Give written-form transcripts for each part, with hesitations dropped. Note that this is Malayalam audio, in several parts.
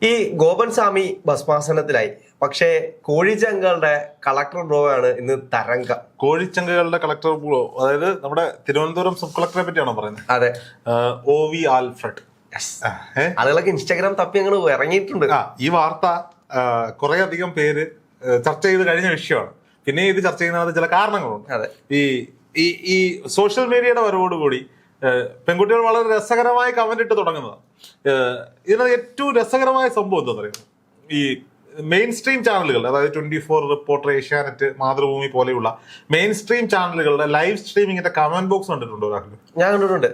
ഈ ഗോപൻ സ്വാമി ഭസ്മാസനത്തിലായി. പക്ഷേ കോഴിച്ചങ്കളുടെ കളക്ടർ ബ്രോ ആണ് ഇന്ന് തരംഗം. കോഴിച്ചങ്കളുടെ കളക്ടർ ബ്രോ, അതായത് നമ്മുടെ തിരുവനന്തപുരം സബ് കളക്ടറെ പറ്റിയാണോ പറയുന്നത്? അതെ, OV ആൽഫ്രഡ്. ആളുകളൊക്കെ ഇൻസ്റ്റാഗ്രാം തപ്പി അങ്ങ് ഇറങ്ങിയിട്ടുണ്ട്. ഈ വാർത്ത കുറെ അധികം പേര് ചർച്ച ചെയ്ത് കഴിഞ്ഞ വിഷയമാണ്. പിന്നെ ഇത് ചർച്ച ചെയ്യുന്നത് ചില കാരണങ്ങളുണ്ട്. ഈ സോഷ്യൽ മീഡിയയുടെ വരവോടുകൂടി പെൺകുട്ടികൾ വളരെ രസകരമായി കമന്റ് ഇട്ട് തുടങ്ങുന്നതാണ്. ഇതിനകത്ത് ഏറ്റവും രസകരമായ സംഭവം എന്താ പറയുന്നത്, ഈ മെയിൻ സ്ട്രീം ചാനലുകൾ, അതായത് 24 റിപ്പോർട്ടർ, ഏഷ്യാനെറ്റ്, മാതൃഭൂമി പോലെയുള്ള മെയിൻ സ്ട്രീം ചാനലുകളുടെ ലൈവ് സ്ട്രീമിങ്ങിന്റെ കമന്റ് ബോക്സ് കണ്ടിട്ടുണ്ടോ രാഹുൽ? ഞാൻ കണ്ടിട്ടുണ്ട്.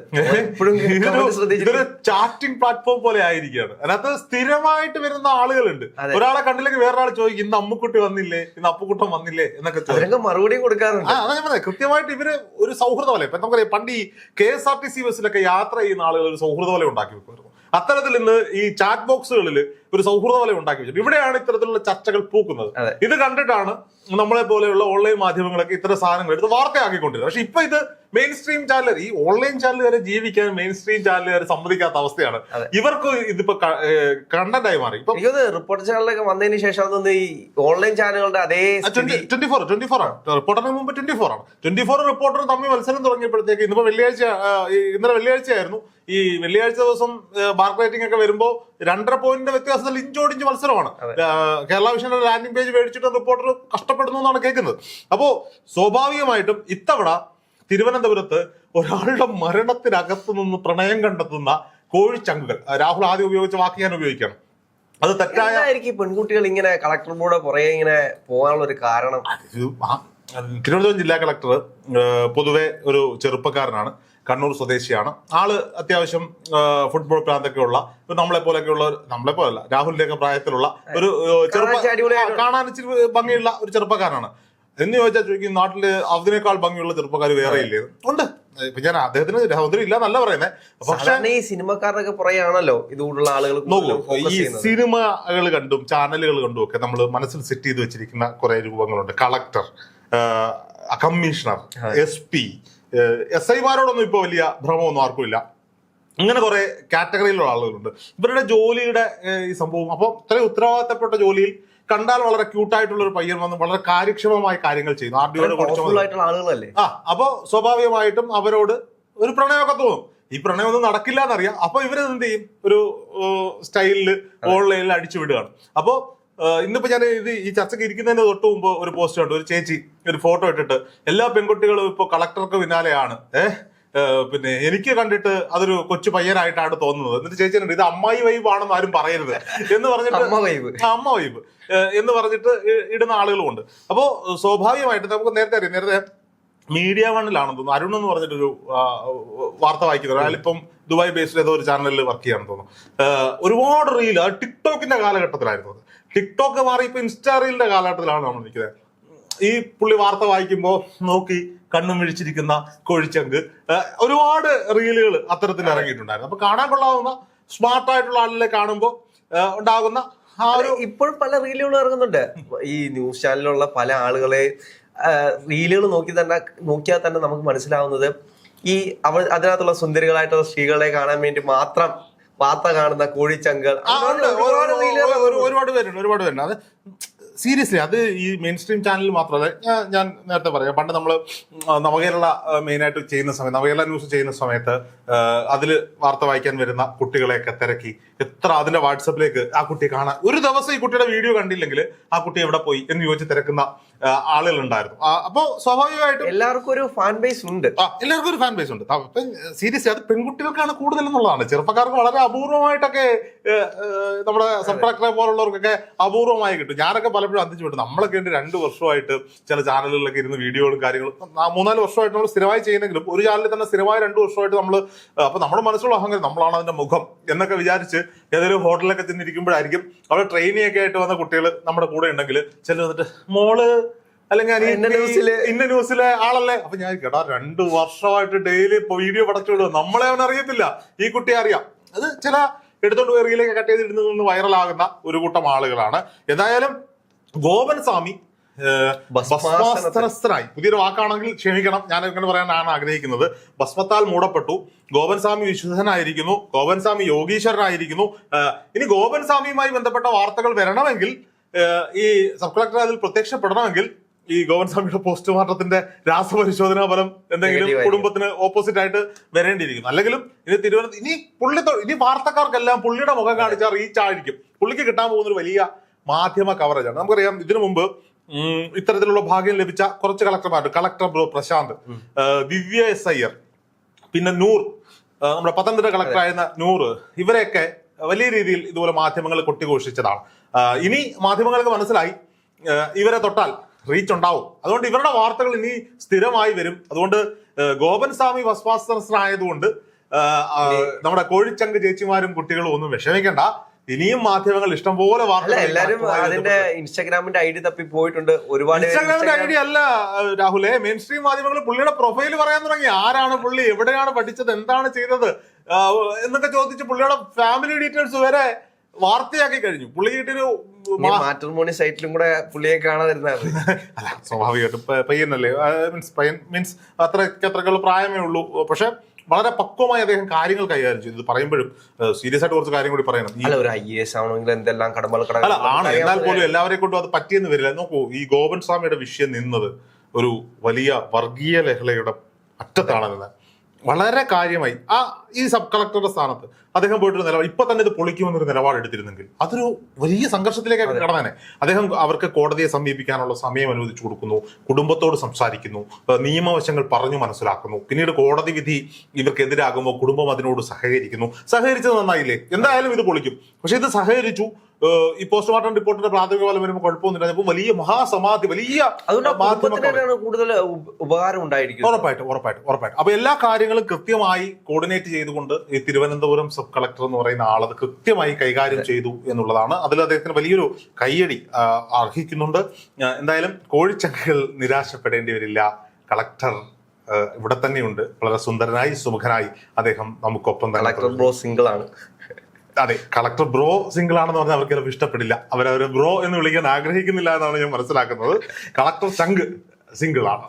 ഇതൊരു ചാറ്റിംഗ് പ്ലാറ്റ്ഫോം പോലെ ആയിരിക്കുകയാണ്. അതിനകത്ത് സ്ഥിരമായിട്ട് വരുന്ന ആളുകളുണ്ട്. ഒരാളെ കണ്ടില്ലെങ്കിൽ വേറൊരാൾ ചോദിക്കും, ഇന്ന് അമ്മുക്കുട്ടി വന്നില്ലേ, ഇന്ന് അപ്പുക്കുട്ടൻ വന്നില്ലേ എന്നൊക്കെ മറുപടി കൊടുക്കാറുണ്ട്. അതാ ഞാൻ പറഞ്ഞത്, കൃത്യമായിട്ട് ഇവര് ഒരു സൗഹൃദ വലയം. ഇപ്പൊ നമുക്കറിയാം, പണ്ട് ഈ KSRTC ബസ്സിലൊക്കെ യാത്ര ചെയ്യുന്ന ആളുകൾ ഒരു സൗഹൃദ വലയം ഉണ്ടാക്കി വെക്കുമായിരുന്നു. അത്തരത്തിൽ ഇന്ന് ഈ ചാറ്റ് ബോക്സുകളിൽ ഒരു സൗഹൃദ വലയം ഉണ്ടാക്കി വെച്ചിട്ട് ഇവിടെയാണ് ഇത്തരത്തിലുള്ള ചർച്ചകൾ പൂക്കുന്നത്. ഇത് കണ്ടിട്ടാണ് നമ്മളെ പോലെയുള്ള ഓൺലൈൻ മാധ്യമങ്ങളൊക്കെ ഇത്തരം സാധനങ്ങൾ എടുത്ത് വാർത്തയാക്കിക്കൊണ്ടിരുന്നത്. പക്ഷെ ഇപ്പൊ ഇത് മെയിൻ സ്ട്രീം ചാനൽ, ഈ ഓൺലൈൻ ചാനലുകാരെ ജീവിക്കാൻ മെയിൻ സ്ട്രീം ചാനലുകാർ സമ്മതിക്കാത്ത അവസ്ഥയാണ്. ഇവർക്ക് ഇതിപ്പോ കണ്ടന്റായി മാറി. ഇപ്പൊ റിപ്പോർട്ടർ ചാനലൊക്കെ വന്നതിന് ശേഷം ഈ ഓൺലൈൻ ചാനലുകളുടെ അതേ 24 ആണ്. റിപ്പോർട്ടറിന് മുമ്പ് 24 ആണ്. 24 റിപ്പോർട്ടറും തമ്മിൽ മത്സരം തുടങ്ങിയപ്പോഴത്തേക്ക് ഇന്നിപ്പോ ഇന്നലെ വെള്ളിയാഴ്ചയായിരുന്നു. ഈ വെള്ളിയാഴ്ച ദിവസം മാർക്ക് റേറ്റിംഗ് ഒക്കെ വരുമ്പോ 2.5 പോയിന്റിന്റെ വ്യത്യാസത്തിൽ ഇഞ്ചോടിഞ്ച് മത്സരമാണ്. കേരള വിഷന്റെ ലാൻഡിംഗ് പേജ് മേടിച്ചിട്ട് റിപ്പോർട്ടർ കഷ്ടപ്പെടുന്നു എന്നാണ് കേൾക്കുന്നത്. അപ്പോ സ്വാഭാവികമായിട്ടും ഇത്തവണ തിരുവനന്തപുരത്ത് ഒരാളുടെ മരണത്തിനകത്ത് നിന്ന് പ്രണയം കണ്ടെത്തുന്ന കോഴിച്ചങ്കുകൾ, രാഹുൽ ആദ്യം ഉപയോഗിച്ച വാക്ക് ഞാൻ ഉപയോഗിക്കണം, അത് തെറ്റായ പെൺകുട്ടികൾ ഇങ്ങനെ കളക്ടർ ബോർഡ് പുറകെ ഇങ്ങനെ പോകാനുള്ള ഒരു കാരണം. തിരുവനന്തപുരം ജില്ലാ കളക്ടർ പൊതുവെ ഒരു ചെറുപ്പക്കാരനാണ്, കണ്ണൂർ സ്വദേശിയാണ്. ആള് അത്യാവശ്യം ഫുട്ബോൾ പ്രാന്തൊക്കെ ഉള്ള, നമ്മളെ പോലെയല്ല, രാഹുലിന്റെ ഒക്കെ പ്രായത്തിലുള്ള ഒരു കാണാൻ ഇച്ചിരി ഭംഗിയുള്ള ഒരു ചെറുപ്പക്കാരനാണ്. എന്ന് ചോദിച്ചാൽ ചോദിക്കും, നാട്ടില് അതിനേക്കാൾ ഭംഗിയുള്ള ചെറുപ്പക്കാർ വേറെ ഇല്ലേ? ഉണ്ട്. ഇപ്പൊ ഞാൻ അദ്ദേഹത്തിന് സഹോദരി ഇല്ല എന്നല്ല പറയുന്നത്. പക്ഷേ ഈ സിനിമക്കാരുടെ പുറകെയാണല്ലോ ഇതുകൊണ്ടുള്ള ആളുകൾ നോക്കൂ. ഈ സിനിമകൾ കണ്ടും ചാനലുകൾ കണ്ടും ഒക്കെ നമ്മൾ മനസ്സിൽ സെറ്റ് ചെയ്ത് വെച്ചിരിക്കുന്ന കുറെ രൂപങ്ങളുണ്ട്. കളക്ടർ, കമ്മീഷണർ, SP, SI-മാരോടൊന്നും ഇപ്പൊ വലിയ ഭ്രമമൊന്നും ആർക്കും ഇല്ല. ഇങ്ങനെ കുറെ കാറ്റഗറിയിലുള്ള ആളുകളുണ്ട്. ഇവരുടെ ജോലിയുടെ ഈ സംഭവം, അപ്പൊ ഇത്രയും ഉത്തരവാദിത്തപ്പെട്ട ജോലിയിൽ കണ്ടാൽ വളരെ ക്യൂട്ടായിട്ടുള്ള ഒരു പയ്യൻ വന്ന് വളരെ കാര്യക്ഷമമായി കാര്യങ്ങൾ ചെയ്യുന്നു. ആളുകളല്ലേ. അപ്പൊ സ്വാഭാവികമായിട്ടും അവരോട് ഒരു പ്രണയമൊക്കെ തോന്നും. ഈ പ്രണയമൊന്നും നടക്കില്ല എന്നറിയാം. അപ്പൊ ഇവരെന്ത് ചെയ്യും, ഒരു സ്റ്റൈലില് ഓൺലൈനിൽ അടിച്ചു വിടുകയാണ്. അപ്പോ ഇന്നിപ്പോ ഞാൻ ഈ ചർച്ചയ്ക്ക് ഇരിക്കുന്നതിന് തൊട്ട് മുമ്പ് ഒരു പോസ്റ്റ് കണ്ടു. ഒരു ചേച്ചി ഒരു ഫോട്ടോ ഇട്ടിട്ട്, എല്ലാ പെൺകുട്ടികളും ഇപ്പൊ കളക്ടർക്ക് പിന്നാലെയാണ്, പിന്നെ എനിക്ക് കണ്ടിട്ട് അതൊരു കൊച്ചു പയ്യനായിട്ടാണ് തോന്നുന്നത്. എന്നിട്ട് ചേച്ചി ഇത് അമ്മായി വൈബ് ആണെന്ന് ആരും പറയരുത് എന്ന് പറഞ്ഞിട്ട്, അമ്മ വൈബ് എന്ന് പറഞ്ഞിട്ട് ഇടുന്ന ആളുകളുമുണ്ട്. അപ്പോ സ്വാഭാവികമായിട്ട് നമുക്ക് നേരത്തെ മീഡിയ വണ്ണിലാണെന്ന് തോന്നുന്നു, അരുൺ എന്ന് പറഞ്ഞിട്ടൊരു വാർത്ത വായിക്കുന്നത്. അയാളിപ്പം ദുബായ് ബേസ്ഡ് ഏതോ ഒരു ചാനലിൽ വർക്ക് ചെയ്യാണെന്ന് തോന്നുന്നു. ഒരുപാട് റീൽ, ടിക്ടോക്കിന്റെ കാലഘട്ടത്തിലായിരുന്നു അത്. ടിക്ടോക്ക് മാറി ഇപ്പൊ ഇൻസ്റ്റാ റീലിന്റെ കാലഘട്ടത്തിലാണ് നമ്മൾ നിൽക്കുന്നത്. ഈ പുള്ളി വാർത്ത വായിക്കുമ്പോൾ നോക്കി കണ്ണും വിഴിച്ചിരിക്കുന്ന കോഴിച്ചങ്ക്, ഒരുപാട് റീലുകൾ അത്തരത്തിൽ ഇറങ്ങിയിട്ടുണ്ടായിരുന്നു. അപ്പൊ കാണാൻ കൊള്ളാവുന്ന സ്മാർട്ടായിട്ടുള്ള ആളിലെ കാണുമ്പോൾ ഉണ്ടാകുന്ന ആ ഒരു, ഇപ്പോഴും പല റീലുകളും ഇറങ്ങുന്നുണ്ട്. ഈ ന്യൂസ് ചാനലിലുള്ള പല ആളുകളെ റീലുകൾ നോക്കിയാൽ തന്നെ നമുക്ക് മനസ്സിലാവുന്നത് ഈ അതിനകത്തുള്ള സുന്ദരികളായിട്ടുള്ള സ്ത്രീകളെ കാണാൻ വേണ്ടി മാത്രം വാർത്ത കാണുന്ന കോഴിച്ചങ്കൾ ഒരുപാട് പേരുണ്ട്. അത് സീരിയസ്ലി അത് ഈ മെയിൻ സ്ട്രീം ചാനലിൽ മാത്രമല്ല, ഞാൻ നേരത്തെ പറയാം, പണ്ട് നമ്മൾ നവകേരള മെയിനായിട്ട് ചെയ്യുന്ന സമയത്ത്, നവകേരള ന്യൂസ് ചെയ്യുന്ന സമയത്ത് അതിൽ വാർത്ത വായിക്കാൻ വരുന്ന കുട്ടികളെയൊക്കെ തിരക്കി എത്ര അതിന്റെ വാട്സപ്പിലേക്ക് ആ കുട്ടിയെ കാണാൻ, ഒരു ദിവസം ഈ കുട്ടിയുടെ വീഡിയോ കണ്ടില്ലെങ്കിൽ ആ കുട്ടി എവിടെ പോയി എന്ന് ചോദിച്ച് തിരക്കുന്ന ആളുകൾ ഉണ്ടായിരുന്നു. അപ്പോ സ്വാഭാവികമായിട്ടും എല്ലാവർക്കും ഒരു ഫാൻ ബേസ് ഉണ്ട്. സീരിയസ്ലി അത് പെൺകുട്ടികൾക്കാണ് കൂടുതൽ എന്നുള്ളതാണ്. ചെറുപ്പക്കാർക്ക് വളരെ അപൂർവമായിട്ടൊക്കെ നമ്മുടെ സബ് കളക്ടറെ പോലുള്ളവർക്കൊക്കെ അപൂർവമായി കിട്ടും. ഞാനൊക്കെ പലപ്പോഴും അന്തിച്ചു വിട്ടു. നമ്മളൊക്കെ 2 വർഷമായിട്ട് ചില ചാനലുകളിലൊക്കെ ഇരുന്ന് വീഡിയോകളും കാര്യങ്ങളും 3-4 വർഷമായിട്ട് നമ്മൾ സ്ഥിരമായി ചെയ്യുന്നെങ്കിലും ഒരു ചാനലിൽ തന്നെ സ്ഥിരമായി 2 വർഷമായിട്ട് നമ്മൾ, അപ്പൊ നമ്മുടെ മനസ്സിലുള്ള അഹങ്കാരം, നമ്മളാണ് അതിന്റെ മുഖം എന്നൊക്കെ വിചാരിച്ച് ഏതൊരു ഹോട്ടലിലൊക്കെ ചെന്നിരിക്കുമ്പോഴായിരിക്കും അവിടെ ട്രെയിനിയൊക്കെ ആയിട്ട് വന്ന കുട്ടികൾ നമ്മുടെ കൂടെ ഉണ്ടെങ്കിൽ ചില വന്നിട്ട് മോള് അല്ലെങ്കിൽ ഇന്ന ന്യൂസിലെ ആളല്ലേ. അപ്പൊ ഞാൻ കേട്ടാ 2 വർഷമായിട്ട് ഡെയിലി വീഡിയോ പടച്ചു വിടുക, നമ്മളെ അവൻ അറിയത്തില്ല, ഈ കുട്ടിയെ അറിയാം. അത് ചില എടുത്തോണ്ട് പോയി റീലൊക്കെ കട്ട് ചെയ്തിരുന്ന് വൈറലാകുന്ന ഒരു കൂട്ടം ആളുകളാണ്. ഏതായാലും ഗോപൻ സ്വാമി ഭസ്മാസ്ത്രസ്ഥനായി. പുതിയൊരു വാക്കാണെങ്കിൽ ക്ഷമിക്കണം, ഞാൻ അങ്ങനെ പറയാനാണ് ആഗ്രഹിക്കുന്നത്. ഭസ്മത്താൽ മൂടപ്പെട്ടു. ഗോപൻ സ്വാമി വിശുദ്ധനായിരിക്കുന്നു, ഗോപൻ സ്വാമി യോഗീശ്വരനായിരിക്കുന്നു. ഇനി ഗോപൻ സ്വാമിയുമായി ബന്ധപ്പെട്ട വാർത്തകൾ വരണമെങ്കിൽ, ഈ സബ് കളക്ടർ അതിൽ പ്രത്യക്ഷപ്പെടണമെങ്കിൽ ഈ ഗോപൻ സ്വാമിയുടെ പോസ്റ്റ്മോർട്ടത്തിന്റെ രാസപരിശോധനാ ഫലം എന്തെങ്കിലും കുടുംബത്തിന് ഓപ്പോസിറ്റ് ആയിട്ട് വരേണ്ടിയിരിക്കുന്നു. അല്ലെങ്കിലും ഇനി ഇനി വാർത്തക്കാർക്കെല്ലാം പുള്ളിയുടെ മുഖം കാണിച്ചാൽ റീച്ച് ആയിരിക്കും. പുള്ളിക്ക് കിട്ടാൻ പോകുന്ന ഒരു വലിയ മാധ്യമ കവറേജാണ്. നമുക്കറിയാം, ഇതിനു മുമ്പ് ഇത്തരത്തിലുള്ള ഭാഗ്യം ലഭിച്ച കുറച്ച് കളക്ടർമാരുണ്ട്. കളക്ടർ ബ്രോ പ്രശാന്ത്, ദിവ്യ എസ് അയ്യർ, പിന്നെ നൂർ, നമ്മുടെ പത്തനംതിട്ട കളക്ടറായിരുന്ന നൂർ, ഇവരെയൊക്കെ വലിയ രീതിയിൽ ഇതുപോലെ മാധ്യമങ്ങൾ കൊട്ടിഘോഷിച്ചതാണ്. ഇനി മാധ്യമങ്ങൾക്ക് മനസ്സിലായി ഇവരെ തൊട്ടാൽ റീച്ച് ഉണ്ടാവും. അതുകൊണ്ട് ഇവരുടെ വാർത്തകൾ ഇനി സ്ഥിരമായി വരും. അതുകൊണ്ട് ഗോപൻ സ്വാമി ഭസ്മാസ്ത്രനായതുകൊണ്ട് നമ്മുടെ കോഴിച്ചങ്ക് ചേച്ചിമാരും കുട്ടികളും ഒന്നും വിഷമിക്കേണ്ട. ഇനിയും മാധ്യമങ്ങൾ ഇഷ്ടംപോലെ വാർത്തകൾ. എല്ലാരും അതിന്റെ ഇൻസ്റ്റാഗ്രാമിന്റെ ഐഡി തപ്പി പോയിട്ടുണ്ട്. ഒരുപാട് ഇൻസ്റ്റാഗ്രാമിന്റെ ഐഡി അല്ല രാഹുലെ, മെയിൻ സ്ട്രീം മാധ്യമങ്ങൾ പുള്ളിയുടെ പ്രൊഫൈൽ പറയാൻ തുടങ്ങി. ആരാണ് പുള്ളി, എവിടെയാണ് പഠിച്ചത്, എന്താണ് ചെയ്തത് എന്നൊക്കെ ചോദിച്ച് പുള്ളിയുടെ ഫാമിലി ഡീറ്റെയിൽസ് വരെ വാർത്തയാക്കി കഴിഞ്ഞു. പുള്ളി കിട്ടിയൊരു മാട്രിമോണി സൈറ്റിലും കൂടെ പുള്ളിയെ കാണാതിരുന്നത് അല്ല, സ്വാഭാവികമായിട്ടും പയ്യനല്ലേ, മീൻസ് അത്രയ്ക്കുള്ള പ്രായമേ ഉള്ളൂ. പക്ഷെ വളരെ പക്വമായി അദ്ദേഹം കാര്യങ്ങൾ കൈകാര്യം ചെയ്തു. ഇത് പറയുമ്പോഴും സീരിയസ് ആയിട്ട് കുറച്ച് കാര്യം കൂടി പറയണം. ഒരു IAS ആണെങ്കിൽ എന്തെല്ലാം അല്ല ആണ്, എന്നാൽ പോലും എല്ലാവരെ കൊണ്ടും അത് പറ്റിയെന്ന് വരില്ല. നോക്കൂ, ഈ ഗോപൻ സ്വാമിയുടെ വിഷയം നിന്നത് ഒരു വലിയ വർഗീയ ലഹളയുടെ അറ്റത്താണെന്ന് വളരെ കാര്യമായി ഈ സബ് കളക്ടറുടെ സ്ഥാനത്ത് അദ്ദേഹം പോയിട്ടൊരു നിലപാട്, ഇപ്പൊ തന്നെ ഇത് പൊളിക്കുമെന്നൊരു നിലപാടെടുത്തിരുന്നെങ്കിൽ അതൊരു വലിയ സംഘർഷത്തിലേക്ക് കടന്നേനെ. അദ്ദേഹം അവർക്ക് കോടതിയെ സമീപിക്കാനുള്ള സമയം അനുവദിച്ചു കൊടുക്കുന്നു, കുടുംബത്തോട് സംസാരിക്കുന്നു, നിയമവശങ്ങൾ പറഞ്ഞു മനസ്സിലാക്കുന്നു. പിന്നീട് കോടതി വിധി ഇവർക്കെതിരാകുമ്പോൾ കുടുംബം അതിനോട് സഹകരിച്ചത് നന്നായില്ലേ? എന്തായാലും ഇത് പൊളിക്കും. പക്ഷെ ഇത് സഹകരിച്ചു. ഈ പോസ്റ്റ്മോർട്ടം റിപ്പോർട്ടിന്റെ പ്രാഥമിക ഫലം വരുമ്പോൾ കുഴപ്പമൊന്നുമില്ല. അപ്പോൾ വലിയ മഹാസമാധി, വലിയ കൂടുതൽ ഉപകാരം ഉണ്ടായിരിക്കും. ഉറപ്പായിട്ടും. അപ്പൊ എല്ലാ കാര്യങ്ങളും കൃത്യമായി കോർഡിനേറ്റ് ചെയ്തുകൊണ്ട് ഈ തിരുവനന്തപുരം സബ് കളക്ടർ എന്ന് പറയുന്ന ആളത് കൃത്യമായി കൈകാര്യം ചെയ്തു എന്നുള്ളതാണ്. അതിൽ അദ്ദേഹത്തിന് വലിയൊരു കയ്യടി അർഹിക്കുന്നുണ്ട്. എന്തായാലും കോഴിച്ചങ്കകൾ നിരാശപ്പെടേണ്ടി വരില്ല. കളക്ടർ ഇവിടെ തന്നെയുണ്ട്, വളരെ സുന്ദരനായി സുമുഖനായി അദ്ദേഹം നമുക്കൊപ്പം തന്നെ. കളക്ടർ ബ്രോ സിംഗിൾ ആണ്. അതെ, കളക്ടർ ബ്രോ സിംഗിൾ ആണെന്ന് പറഞ്ഞാൽ അവർക്ക് ചിലപ്പോൾ ഇഷ്ടപ്പെടില്ല. അവരവരെ ബ്രോ എന്ന് വിളിക്കാൻ ആഗ്രഹിക്കുന്നില്ല എന്നാണ് ഞാൻ മനസ്സിലാക്കുന്നത്. കളക്ടർ ചങ്ക് സിംഗിൾ ആണ്.